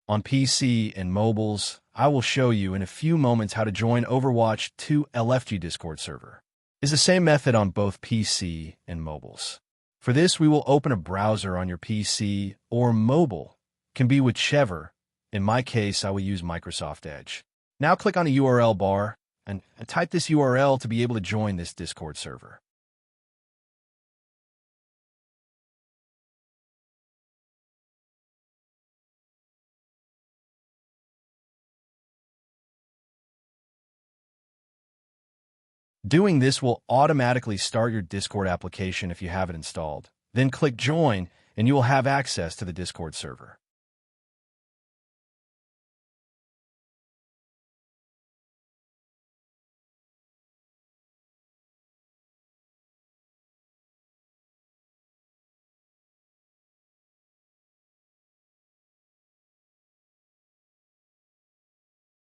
On PC and mobiles, I will show you in a few moments how to join Overwatch 2 LFG Discord server. It's the same method on both PC and mobiles. For this, we will open a browser on your PC or mobile. It can be whichever. In my case, I will use Microsoft Edge. Now click on the URL bar and type this URL to be able to join this Discord server. Doing this will automatically start your Discord application if you have it installed. Then click Join, and you will have access to the Discord server.